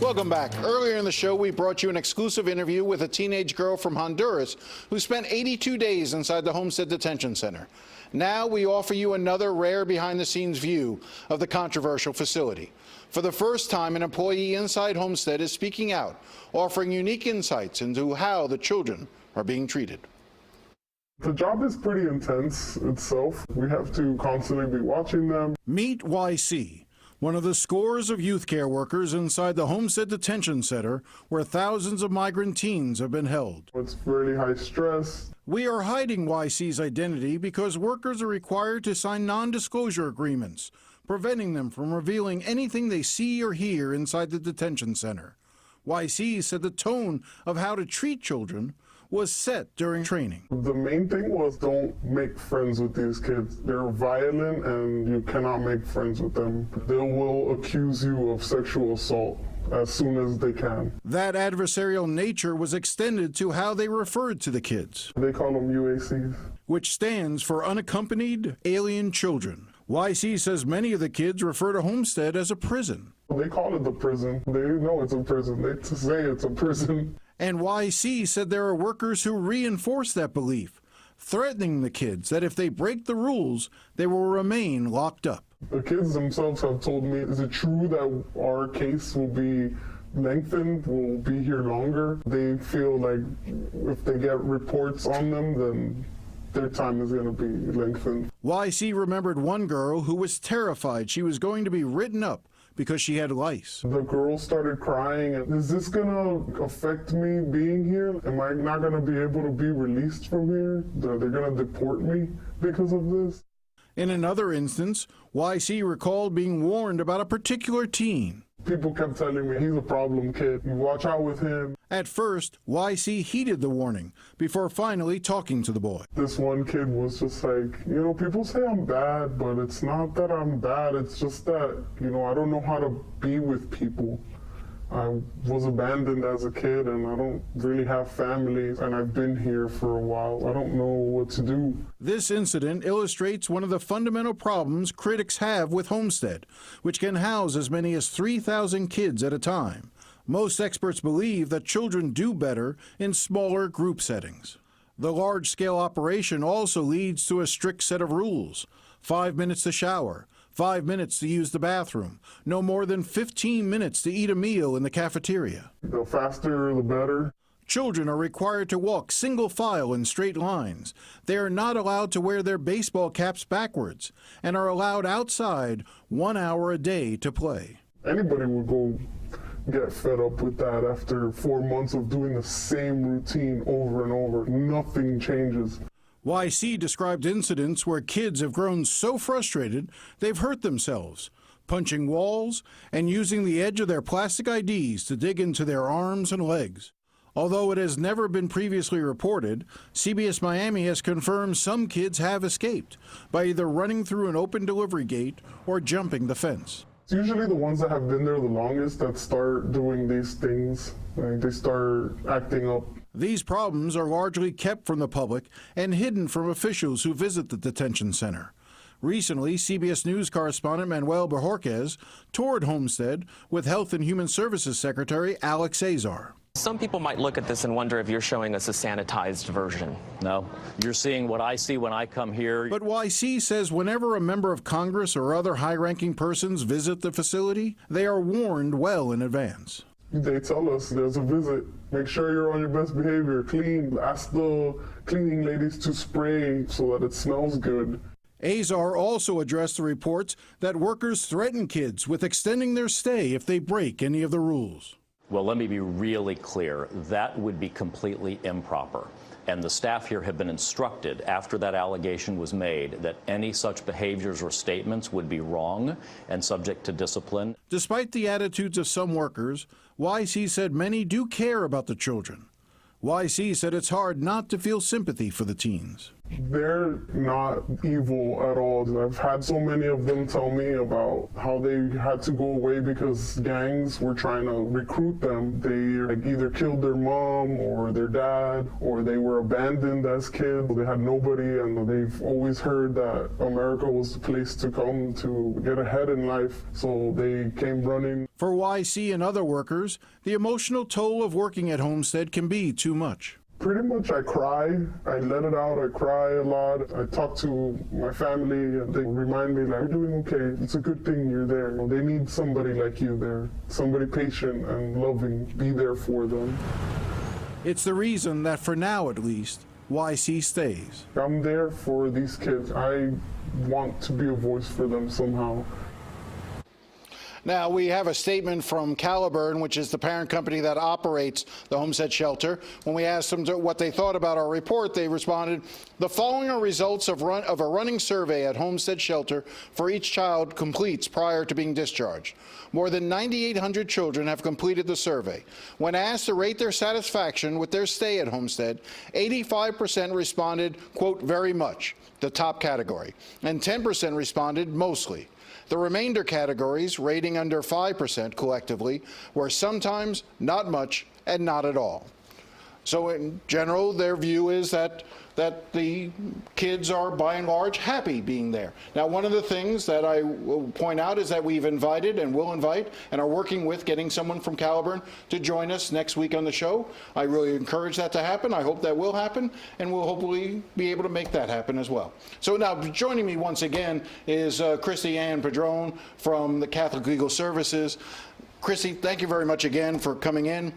Welcome back. Earlier in the show, we brought you an exclusive interview with a teenage girl from Honduras who spent 82 days inside the Homestead Detention Center. Now we offer you another rare behind-the-scenes view of the controversial facility. For the first time, an employee inside Homestead is speaking out, offering unique insights into how the children are being treated. The job is pretty intense itself. We have to constantly be watching them. Meet YC, one of the scores of youth care workers inside the Homestead Detention Center, where thousands of migrant teens have been held. It's really high stress. We are hiding YC's identity because workers are required to sign non-disclosure agreements, preventing them from revealing anything they see or hear inside the detention center. YC said the tone of how to treat children was set during training. The main thing was don't make friends with these kids. They're violent and you cannot make friends with them. They will accuse you of sexual assault as soon as they can. That adversarial nature was extended to how they referred to the kids. They call them UACs, which stands for Unaccompanied Alien Children. YC says many of the kids refer to Homestead as a prison. They call it the prison. They know it's a prison. They say it's a prison. And YC said there are workers who reinforce that belief, threatening the kids that if they break the rules, they will remain locked up. The kids themselves have told me, is it true that our case will be lengthened, will be here longer? They feel like if they get reports on them, then their time is going to be lengthened. YC remembered one girl who was terrified she was going to be written up because she had lice. The girl started crying. Is this going to affect me being here? Am I not going to be able to be released from here? Are they going to deport me because of this? In another instance, YC recalled being warned about a particular teen. People kept telling me, he's a problem kid. You watch out with him. At first, YC heeded the warning before finally talking to the boy. This one kid was just like, people say I'm bad, but it's not that I'm bad. It's just that, I don't know how to be with people. I was abandoned as a kid and I don't really have family and I've been here for a while. I don't know what to do. This incident illustrates one of the fundamental problems critics have with Homestead, which can house as many as 3,000 kids at a time. Most experts believe that children do better in smaller group settings. The large-scale operation also leads to a strict set of rules. 5 minutes to shower, 5 minutes to use the bathroom, no more than 15 minutes to eat a meal in the cafeteria. The faster, the better. Children are required to walk single file in straight lines. They are not allowed to wear their baseball caps backwards and are allowed outside 1 hour a day to play. Anybody would go get fed up with that after 4 months of doing the same routine over and over. Nothing changes. YC described incidents where kids have grown so frustrated they've hurt themselves, punching walls and using the edge of their plastic IDs to dig into their arms and legs. Although it has never been previously reported, CBS Miami has confirmed some kids have escaped by either running through an open delivery gate or jumping the fence. It's usually the ones that have been there the longest that start doing these things. They start acting up. These problems are largely kept from the public and hidden from officials who visit the detention center. Recently, CBS News correspondent Manuel Bojorquez toured Homestead with Health and Human Services Secretary Alex Azar. Some people might look at this and wonder if you're showing us a sanitized version. No, you're seeing what I see when I come here. But YC says whenever a member of Congress or other high-ranking persons visit the facility, they are warned well in advance. They tell us there's a visit. Make sure you're on your best behavior. Clean. Ask the cleaning ladies to spray so that it smells good. Azar also addressed the reports that workers threaten kids with extending their stay if they break any of the rules. Well, let me be really clear. That would be completely improper. And the staff here have been instructed after that allegation was made that any such behaviors or statements would be wrong and subject to discipline. Despite the attitudes of some workers, YC said many do care about the children. YC said it's hard not to feel sympathy for the teens. They're not evil at all. I've had so many of them tell me about how they had to go away because gangs were trying to recruit them. They either killed their mom or their dad, or they were abandoned as kids. They had nobody, and they've always heard that America was the place to come to get ahead in life, so they came running. For YC and other workers, the emotional toll of working at Homestead can be too much. Pretty much I cry, I let it out, I cry a lot. I talk to my family and they remind me like, you're doing okay. It's a good thing you're there. They need somebody like you there, somebody patient and loving, be there for them. It's the reason that for now at least, YC stays. I'm there for these kids. I want to be a voice for them somehow. Now, we have a statement from Caliburn, which is the parent company that operates the Homestead shelter. When we asked them what they thought about our report, they responded, "The following are results of a running survey at Homestead shelter for each child completes prior to being discharged. More than 9,800 children have completed the survey. When asked to rate their satisfaction with their stay at Homestead, 85% responded, quote, very much, the top category, and 10% responded mostly. The remainder categories, rating under 5% collectively, were sometimes, not much, and not at all." So in general, their view is that the kids are, by and large, happy being there. Now, one of the things that I will point out is that we've invited and will invite and are working with getting someone from Caliburn to join us next week on the show. I really encourage that to happen. I hope that will happen, and we'll hopefully be able to make that happen as well. So now, joining me once again is Christy Ann Padron from the Catholic Legal Services. Christy, thank you very much again for coming in.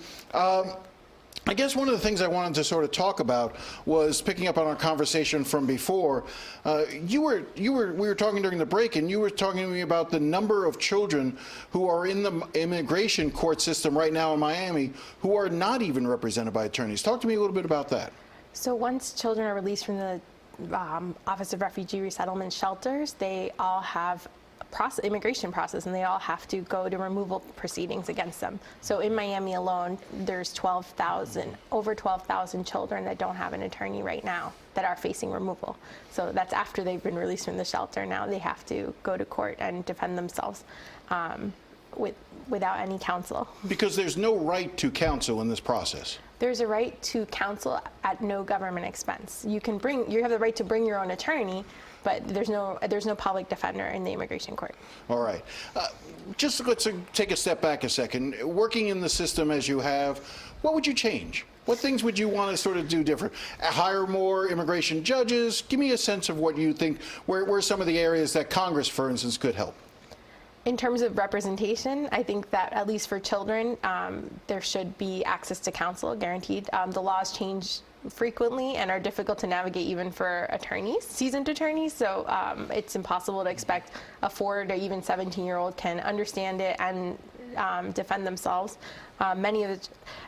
I guess one of the things I wanted to sort of talk about was picking up on our conversation from before. We were talking during the break, and you were talking to me about the number of children who are in the immigration court system right now in Miami who are not even represented by attorneys. Talk to me a little bit about that. So once children are released from the Office of Refugee Resettlement shelters, they all have immigration process, and they all have to go to removal proceedings against them. So in Miami alone, there's over 12,000 children that don't have an attorney right now that are facing removal. So that's after they've been released from the shelter. Now they have to go to court and defend themselves without any counsel. Because there's no right to counsel in this process. There's a right to counsel at no government expense. You have the right to bring your own attorney, but there's no public defender in the immigration court. All right. Just let's take a step back a second. Working in the system as you have, what would you change? What things would you want to sort of do different? Hire more immigration judges? Give me a sense of what you think, where some of the areas that Congress, for instance, could help. In terms of representation, I think that at least for children, there should be access to counsel guaranteed. The laws change frequently and are difficult to navigate even for attorneys, seasoned attorneys, so it's impossible to expect a 4 to even 17-year-old can understand it and defend themselves.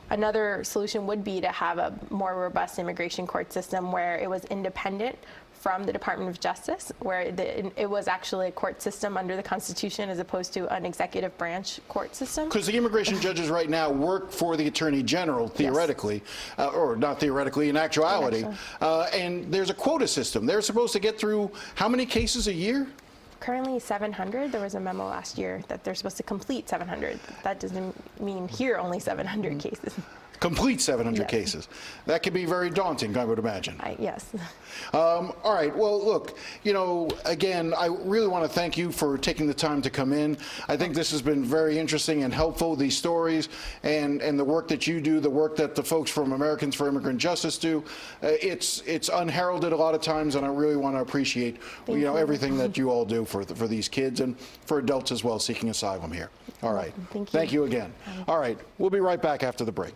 Another solution would be to have a more robust immigration court system where it was independent from the Department of Justice, where it was actually a court system under the Constitution as opposed to an executive branch court system. Because the immigration judges right now work for the Attorney General, theoretically, yes. Or not theoretically, in actuality, and there's a quota system. They're supposed to get through how many cases a year? Currently 700. There was a memo last year that they're supposed to complete 700. That doesn't mean here only 700 cases. Complete 700 cases. That could be very daunting, I would imagine. Yes. All right. Well, look, again, I really want to thank you for taking the time to come in. I think this has been very interesting and helpful, these stories and the work that you do, the work that the folks from Americans for Immigrant Justice do. It's unheralded a lot of times, and I really want to appreciate everything that you all do for these kids and for adults as well seeking asylum here. All right. Thank you. Thank you again. All right. We'll be right back after the break.